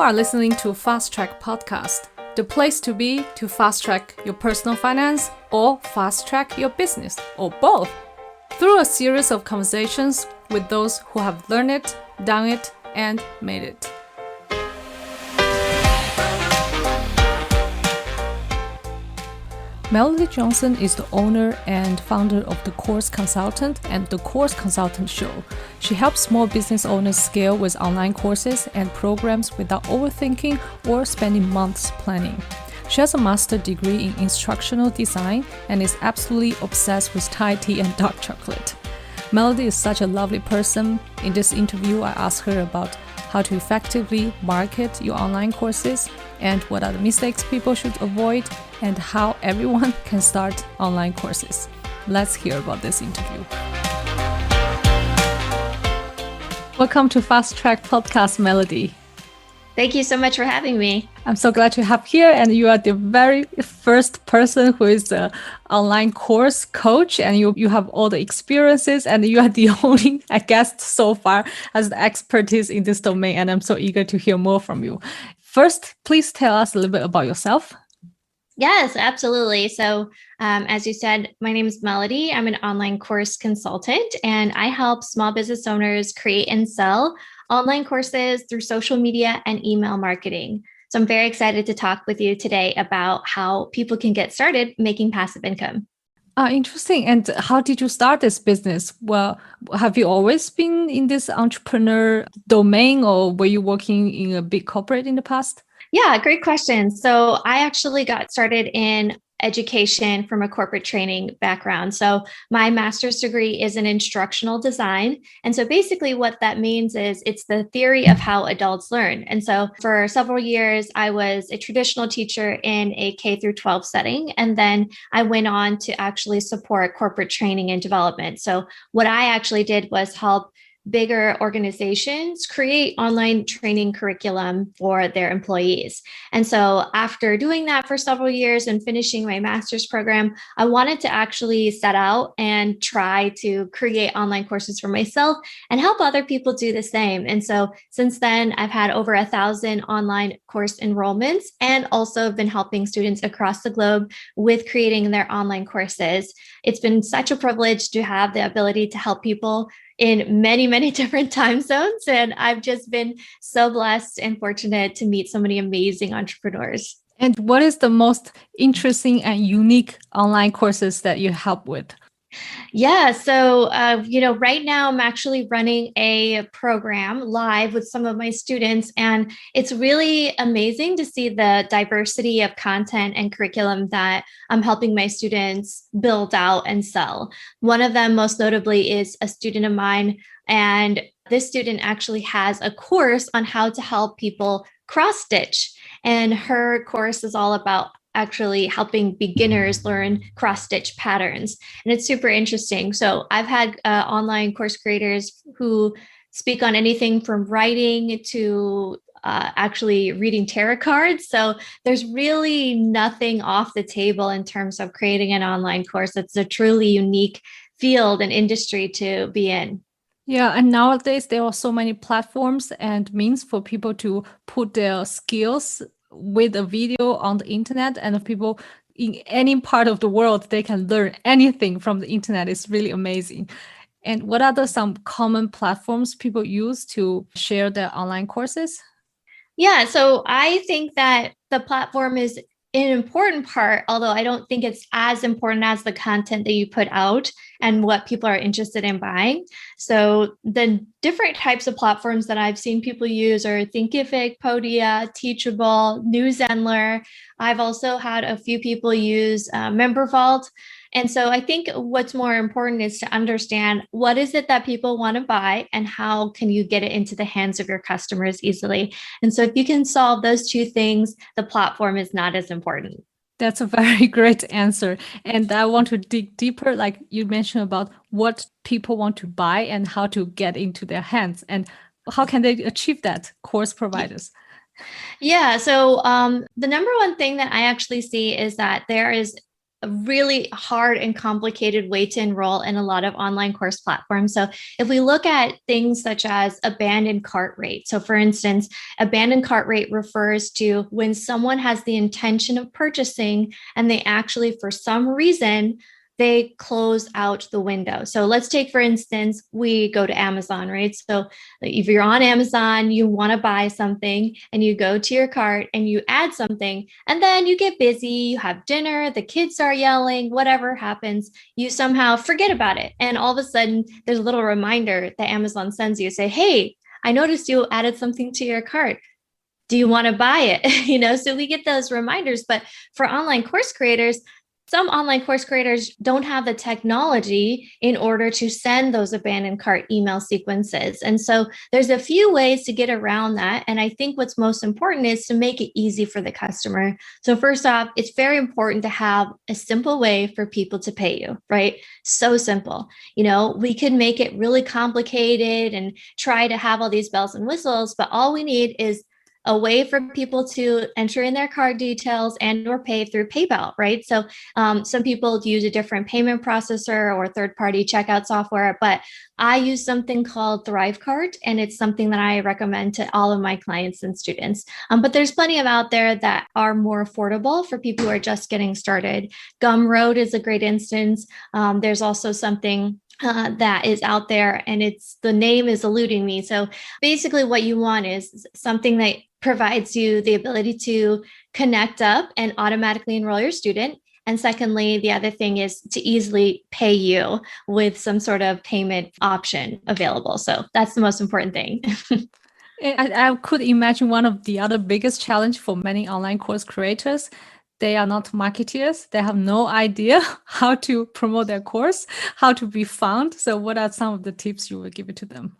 are listening to Fast Track Podcast, the place to be to fast track your personal finance or fast track your business, or both, through a series of conversations with those who have learned it, done it, and made it. Melody Johnson is the owner and founder of The Course Consultant and The Course Consultant Show. She helps small business owners scale with online courses and programs without overthinking or spending months planning. She has a master's degree in instructional design and is absolutely obsessed with Thai tea and dark chocolate. Melody is such a lovely person. In this interview, I asked her about how to effectively market your online courses and what are the mistakes people should avoid and how everyone can start online courses. Let's hear about this interview. Welcome to Fast Track Podcast, Melody. Thank you so much for having me. I'm so glad to have here, and you are the very first person who is an online course coach, and you have all the experiences, and you are the only guest so far has the expertise in this domain, and I'm so eager to hear more from you. First, please tell us a little bit about yourself. Yes, absolutely. So as you said, my name is Melody. I'm an online course consultant, and I help small business owners create and sell online courses through social media and email marketing. So I'm very excited to talk with you today about how people can get started making passive income. Interesting. And how did you start this business? Well, have you always been in this entrepreneur domain, or were you working in a big corporate in the past? Yeah, great question. So I actually got started in education from a corporate training background. So my master's degree is in instructional design. And so basically what that means is it's the theory of how adults learn. And so for several years, I was a traditional teacher in a K through 12 setting. And then I went on to actually support corporate training and development. So what I actually did was help bigger organizations create online training curriculum for their employees. And so after doing that for several years and finishing my master's program, I wanted to actually set out and try to create online courses for myself and help other people do the same. And so since then, I've had over 1,000 online course enrollments and also have been helping students across the globe with creating their online courses. It's been such a privilege to have the ability to help people in many, many different time zones. And I've just been so blessed and fortunate to meet so many amazing entrepreneurs. And what is the most interesting and unique online courses that you help with? Yeah. So, right now I'm actually running a program live with some of my students, and it's really amazing to see the diversity of content and curriculum that I'm helping my students build out and sell. One of them, most notably, is a student of mine, and this student actually has a course on how to help people cross stitch. And her course is all about actually helping beginners learn cross-stitch patterns. And it's super interesting. So I've had online course creators who speak on anything from writing to actually reading tarot cards. So there's really nothing off the table in terms of creating an online course. It's a truly unique field and industry to be in. Yeah, and nowadays there are so many platforms and means for people to put their skills with a video on the internet, and people in any part of the world, they can learn anything from the internet. It's really amazing. And what are some common platforms people use to share their online courses? Yeah, so I think that the platform is an important part, although I don't think it's as important as the content that you put out and what people are interested in buying. So the different types of platforms that I've seen people use are Thinkific, Podia, Teachable, Newsendler. I've also had a few people use MemberVault. And so I think what's more important is to understand what is it that people want to buy and how can you get it into the hands of your customers easily. And so if you can solve those two things, the platform is not as important. That's a very great answer. And I want to dig deeper, like you mentioned about what people want to buy and how to get into their hands. And how can they achieve that, course providers? Yeah. So the number one thing that I actually see is that there is a really hard and complicated way to enroll in a lot of online course platforms. So if we look at things such as abandoned cart rate, so for instance, abandoned cart rate refers to when someone has the intention of purchasing and they actually, for some reason, they close out the window. So let's take, for instance, we go to Amazon, right? So if you're on Amazon, you want to buy something and you go to your cart and you add something, and then you get busy, you have dinner, the kids are yelling, whatever happens, you somehow forget about it. And all of a sudden, there's a little reminder that Amazon sends you, say, hey, I noticed you added something to your cart. Do you want to buy it? So we get those reminders. But for online course creators, some online course creators don't have the technology in order to send those abandoned cart email sequences. And so there's a few ways to get around that. And I think what's most important is to make it easy for the customer. So first off, it's very important to have a simple way for people to pay you, right? So simple. We could make it really complicated and try to have all these bells and whistles, but all we need is a way for people to enter in their card details and or pay through PayPal, right? So some people use a different payment processor or third-party checkout software, but I use something called ThriveCart, and it's something that I recommend to all of my clients and students. But there's plenty of out there that are more affordable for people who are just getting started. Gumroad is a great instance. There's also something that is out there, and the name is eluding me. So basically what you want is something that provides you the ability to connect up and automatically enroll your student. And secondly, the other thing is to easily pay you with some sort of payment option available. So that's the most important thing. I could imagine one of the other biggest challenge for many online course creators. They are not marketers. They have no idea how to promote their course, how to be found. So what are some of the tips you would give it to them?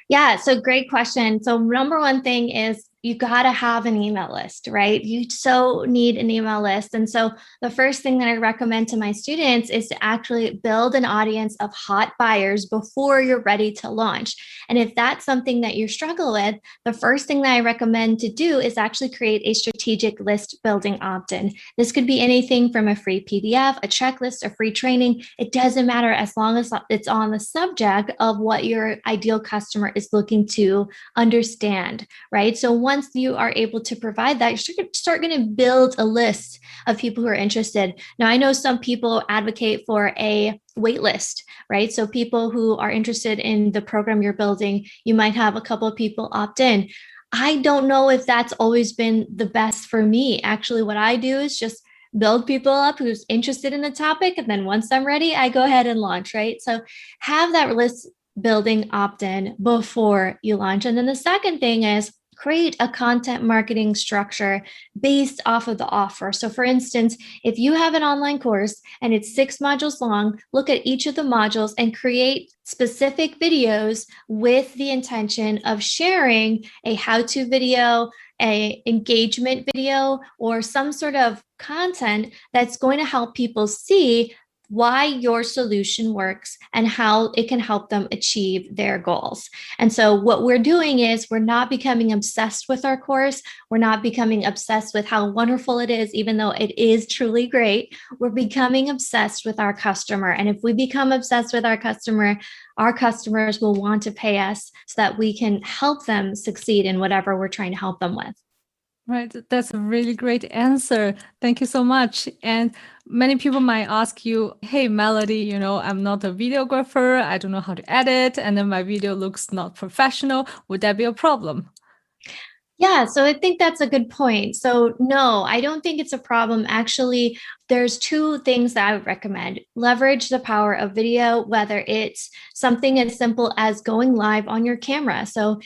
Yeah, so great question. So number one thing is you got to have an email list, right? You so need an email list. And so the first thing that I recommend to my students is to actually build an audience of hot buyers before you're ready to launch. And if that's something that you struggle with, the first thing that I recommend to do is actually create a strategic list building opt-in. This could be anything from a free PDF, a checklist, a free training. It doesn't matter as long as it's on the subject of what your ideal customer is looking to understand, right? So once you are able to provide that, you start going to build a list of people who are interested. Now, I know some people advocate for a wait list, right? So people who are interested in the program you're building, you might have a couple of people opt in. I don't know if that's always been the best for me. Actually, what I do is just build people up who's interested in the topic. And then once I'm ready, I go ahead and launch, right? So have that list building opt-in before you launch. And then the second thing is create a content marketing structure based off of the offer. So for instance, if you have an online course and it's 6 modules long, look at each of the modules and create specific videos with the intention of sharing a how-to video, a engagement video, or some sort of content that's going to help people see why your solution works and how it can help them achieve their goals. And so what we're doing is we're not becoming obsessed with our course. We're not becoming obsessed with how wonderful it is, even though it is truly great. We're becoming obsessed with our customer. And if we become obsessed with our customers will want to pay us so that we can help them succeed in whatever we're trying to help them with. Right. That's a really great answer. Thank you so much. And many people might ask you, hey, Melody, I'm not a videographer. I don't know how to edit. And then my video looks not professional. Would that be a problem? Yeah, so I think that's a good point. So no, I don't think it's a problem. Actually, there's 2 things that I would recommend. Leverage the power of video, whether it's something as simple as going live on your camera. So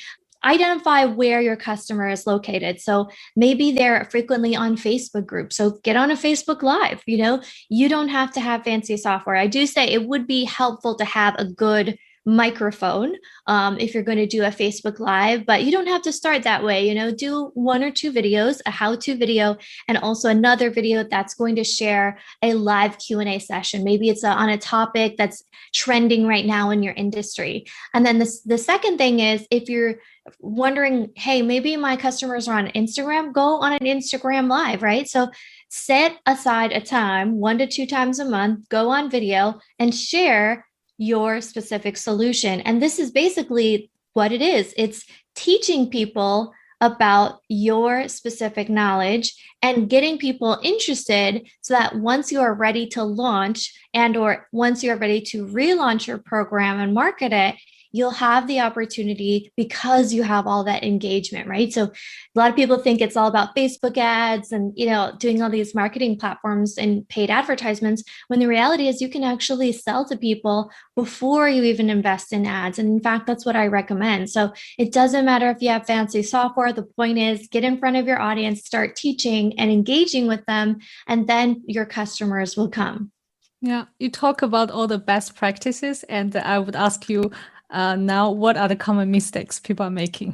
identify where your customer is located. So maybe they're frequently on Facebook groups. So get on a Facebook Live. You don't have to have fancy software. I do say it would be helpful to have a good microphone if you're going to do a Facebook Live, but you don't have to start that way. Do 1 or 2 videos, a how-to video, and also another video that's going to share a live Q&A session. Maybe it's on a topic that's trending right now in your industry. And then the second thing is, if you're wondering, hey, maybe my customers are on Instagram, go on an Instagram Live, right? So set aside a time, 1 to 2 times a month, go on video and share your specific solution. And this is basically what it is. It's teaching people about your specific knowledge and getting people interested so that once you are ready to launch and or once you're ready to relaunch your program and market it, you'll have the opportunity because you have all that engagement, right? So a lot of people think it's all about Facebook ads and, doing all these marketing platforms and paid advertisements, when the reality is you can actually sell to people before you even invest in ads. And in fact, that's what I recommend. So it doesn't matter if you have fancy software. The point is get in front of your audience, start teaching and engaging with them, and then your customers will come. Yeah, you talk about all the best practices, and I would ask you now, what are the common mistakes people are making?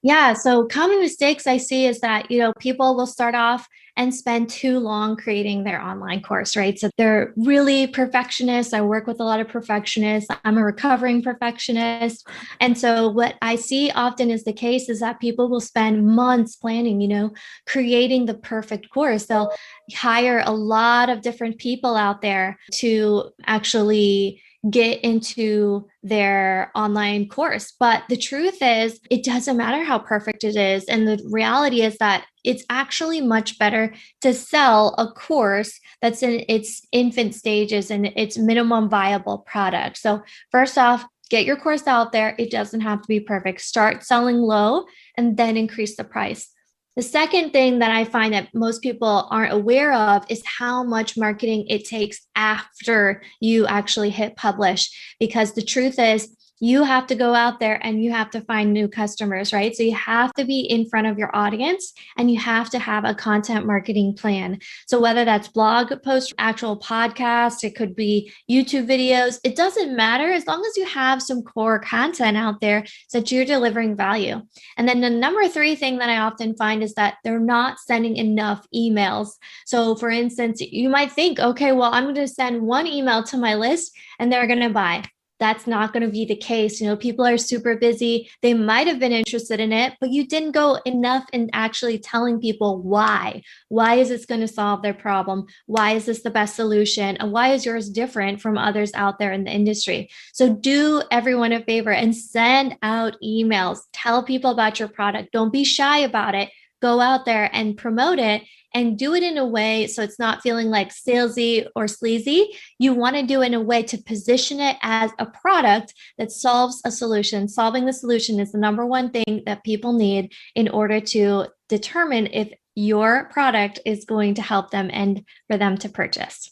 Yeah. So common mistakes I see is that, people will start off and spend too long creating their online course, right? So they're really perfectionists. I work with a lot of perfectionists. I'm a recovering perfectionist. And so what I see often is the case is that people will spend months planning, creating the perfect course. They'll hire a lot of different people out there to actually get into their online course. But the truth is, it doesn't matter how perfect it is. And the reality is that it's actually much better to sell a course that's in its infant stages and its minimum viable product. So, first off, get your course out there. It doesn't have to be perfect. Start selling low and then increase the price. The second thing that I find that most people aren't aware of is how much marketing it takes after you actually hit publish. Because the truth is, you have to go out there and you have to find new customers, right? So you have to be in front of your audience and you have to have a content marketing plan. So whether that's blog posts, actual podcasts, it could be YouTube videos, it doesn't matter as long as you have some core content out there so that you're delivering value. And then the number 3 thing that I often find is that they're not sending enough emails. So for instance, you might think, okay, well, I'm going to send one email to my list and they're going to buy. That's not going to be the case. People are super busy. They might have been interested in it, but you didn't go enough in actually telling people why. Why is this going to solve their problem? Why is this the best solution? And why is yours different from others out there in the industry? So do everyone a favor and send out emails. Tell people about your product. Don't be shy about it. Go out there and promote it and do it in a way so it's not feeling like salesy or sleazy. You want to do it in a way to position it as a product that solves a solution. Solving the solution is the number one thing that people need in order to determine if your product is going to help them and for them to purchase.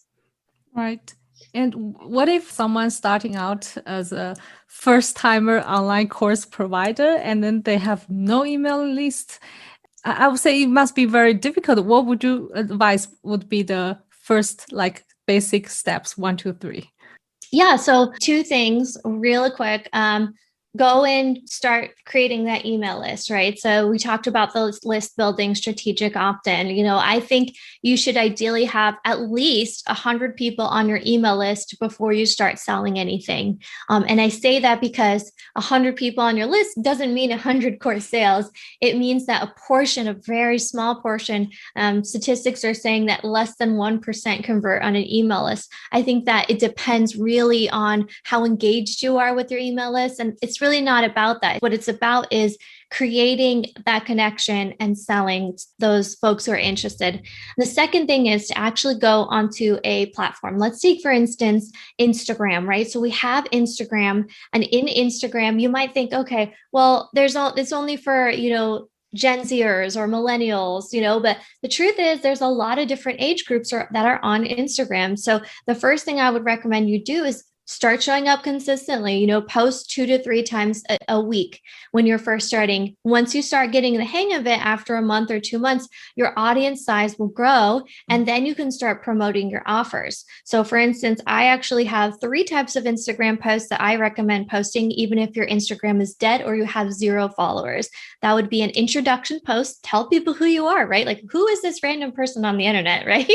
Right. And what if someone's starting out as a first-timer online course provider and then they have no email list? I would say it must be very difficult. What would you advise would be the first basic steps, 1, 2, 3? Yeah. So 2 things really quick. Go and start creating that email list, right? So we talked about the list building strategic opt-in. I think you should ideally have at least 100 people on your email list before you start selling anything. And I say that because 100 people on your list doesn't mean 100 course sales. It means that a very small portion, statistics are saying that less than 1% convert on an email list. I think that it depends really on how engaged you are with your email list. And it's really not about that. What it's about is creating that connection and selling those folks who are interested. The second thing is to actually go onto a platform. Let's take, for instance, Instagram, right? So we have Instagram, and in Instagram, you might think, okay, well, it's only for, Gen Zers or millennials, but the truth is there's a lot of different age groups that are on Instagram. So the first thing I would recommend you do is start showing up consistently, post 2 to 3 times a week when you're first starting. Once you start getting the hang of it after a month or 2 months, your audience size will grow and then you can start promoting your offers. So for instance, I actually have 3 types of Instagram posts that I recommend posting, even if your Instagram is dead or you have 0 followers. That would be an introduction post. Tell people who you are, right? Like, who is this random person on the internet, right?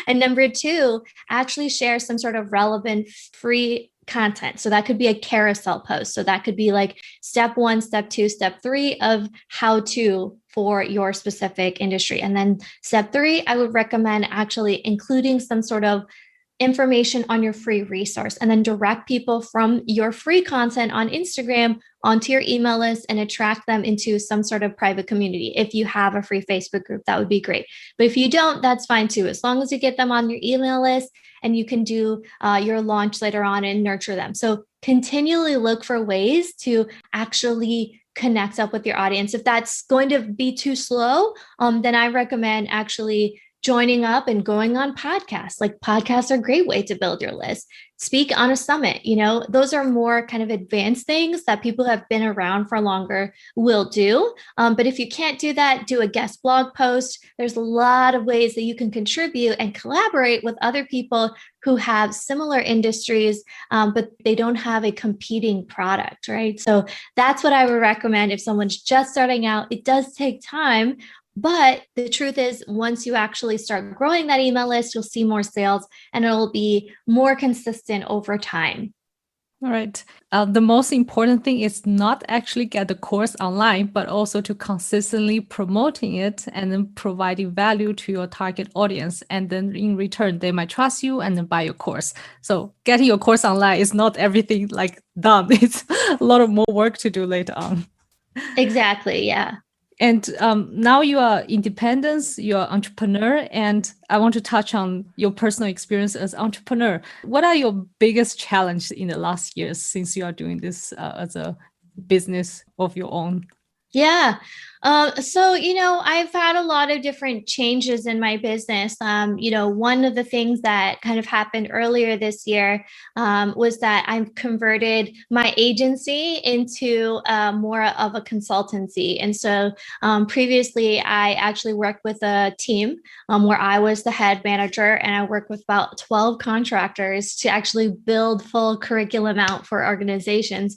And number 2, actually share some sort of relevant free content. So that could be a carousel post. So that could be like step 1, step 2, step 3 of how to for your specific industry. And then step 3, I would recommend actually including some sort of information on your free resource and then direct people from your free content on Instagram onto your email list and attract them into some sort of private community. If you have a free Facebook group, that would be great. But if you don't, that's fine too. As long as you get them on your email list and you can do your launch later on and nurture them. So continually look for ways to actually connect up with your audience. If that's going to be too slow, then I recommend actually joining up and going on podcasts. Like podcasts are a great way to build your list. Speak on a summit. Those are more kind of advanced things that people have been around for longer will do. But if you can't do that, do a guest blog post. There's a lot of ways that you can contribute and collaborate with other people who have similar industries, but they don't have a competing product, right? So that's what I would recommend if someone's just starting out. It does take time. But the truth is, once you actually start growing that email list, you'll see more sales and it'll be more consistent over time. All right. The most important thing is not actually get the course online, but also to consistently promoting it and then providing value to your target audience. And then in return, they might trust you and then buy your course. So getting your course online is not everything like done. It's a lot of more work to do later on. Exactly. Yeah. And now you are independent, you're an entrepreneur, and I want to touch on your personal experience as entrepreneur. What are your biggest challenges in the last years since you are doing this as a business of your own? Yeah. So, I've had a lot of different changes in my business. One of the things that kind of happened earlier this year was that I've converted my agency into more of a consultancy. And so previously, I actually worked with a team where I was the head manager, and I worked with about 12 contractors to actually build full curriculum out for organizations.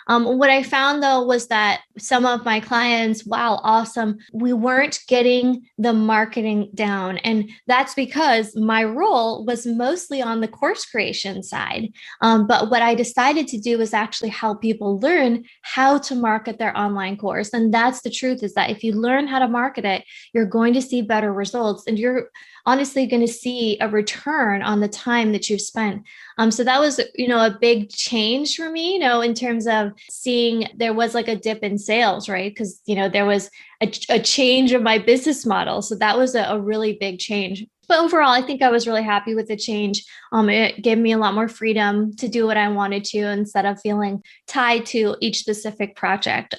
What I found though was that some of my clients, wow, awesome, we weren't getting the marketing down. And that's because my role was mostly on the course creation side. But what I decided to do was actually help people learn how to market their online course. And that's the truth, is that if you learn how to market it, you're going to see better results and you're honestly going to see a return on the time that you've spent. So that was, a big change for me, in terms of seeing there was like a dip in sales, right? Because, there was a change of my business model. So that was a really big change. But overall, I think I was really happy with the change. It gave me a lot more freedom to do what I wanted to instead of feeling tied to each specific project.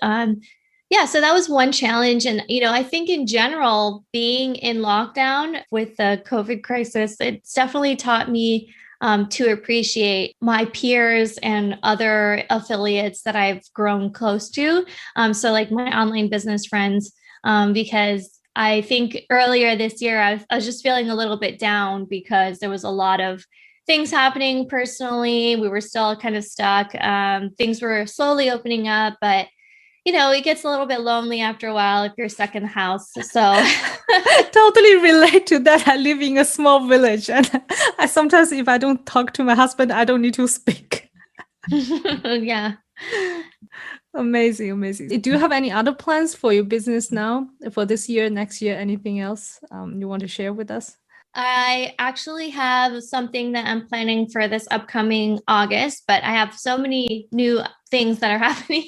Yeah, so that was one challenge. And, I think in general, being in lockdown with the COVID crisis, it's definitely taught me to appreciate my peers and other affiliates that I've grown close to. So like my online business friends, because I think earlier this year, I was just feeling a little bit down because there was a lot of things happening personally. We were still kind of stuck. Things were slowly opening up, but it gets a little bit lonely after a while if you're stuck in the house. So totally relate to that. I live in a small village, and I sometimes, if I don't talk to my husband, I don't need to speak. Yeah. Amazing. Do you have any other plans for your business now for this year, next year, anything else you want to share with us? I actually have something that I'm planning for this upcoming August, but I have so many new things that are happening.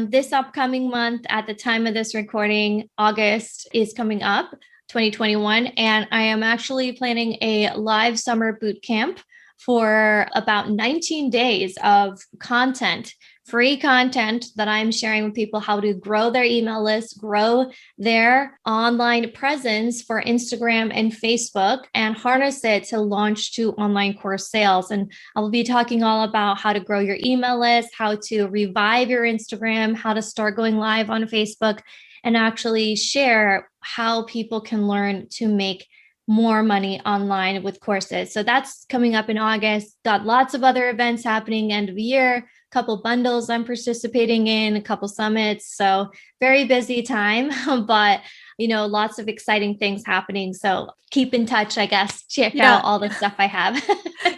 This upcoming month, at the time of this recording, August is coming up, 2021, and I am actually planning a live summer boot camp for about 19 days of content, free content that I'm sharing with people how to grow their email list, grow their online presence for Instagram and Facebook, and harness it to launch to online course sales. And I'll be talking all about how to grow your email list, how to revive your Instagram, how to start going live on Facebook, and actually share how people can learn to make more money online with courses. So that's coming up in August. Got lots of other events happening end of the year, a couple bundles I'm participating in, a couple summits. So very busy time, but lots of exciting things happening. So keep in touch, I guess. Check out all the stuff I have.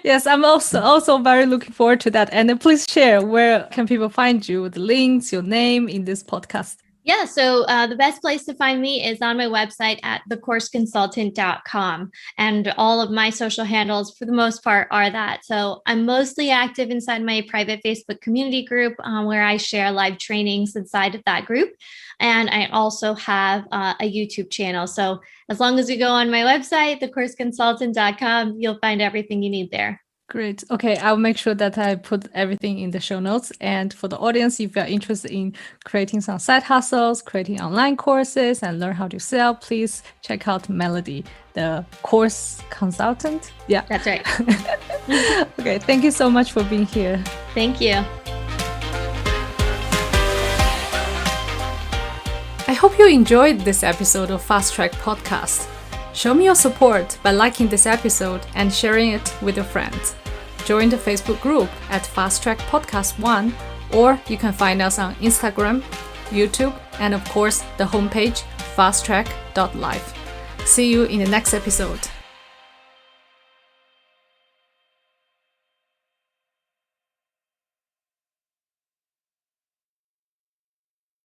Yes, I'm also very looking forward to that. And please share, where can people find you, the links, your name in this podcast? Yeah, so the best place to find me is on my website at thecourseconsultant.com. And all of my social handles, for the most part, are that. So I'm mostly active inside my private Facebook community group where I share live trainings inside of that group. And I also have a YouTube channel. So as long as you go on my website, thecourseconsultant.com, you'll find everything you need there. Great. Okay, I'll make sure that I put everything in the show notes. And for the audience, if you're interested in creating some side hustles, creating online courses, and learn how to sell, please check out Melody, the course consultant. Yeah, that's right. Okay, thank you so much for being here. Thank you. I hope you enjoyed this episode of Fast Track Podcast. Show me your support by liking this episode and sharing it with your friends. Join the Facebook group at Fast Track Podcast 1, or you can find us on Instagram, YouTube, and of course the homepage fasttrack.life. See you in the next episode.